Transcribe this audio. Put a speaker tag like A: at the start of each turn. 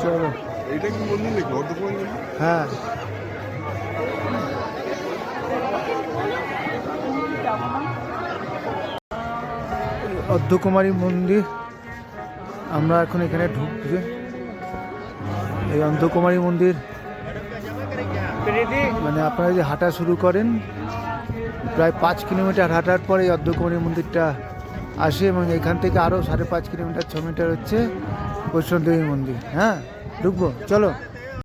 A: চলো,
B: এইটা কি মন্দির নাকি অর্ধকুমারী মন্দির?
A: হ্যাঁ অর্ধকুমারী মন্দির। আমরা এখন এখানে ঢুকছি। এই অর্ধকুমারী মন্দির মানে আপনারা যদি হাঁটা শুরু করেন প্রায় 5 কিলোমিটার হাঁটার পরে এই অর্ধকুমারী মন্দিরটা আসে, এবং এখান থেকে আরও 5.5 কিলোমিটার 6 মিটার হচ্ছে বৈষ্ণব দেবী মন্দির। হ্যাঁ ঢুকবো, চলো।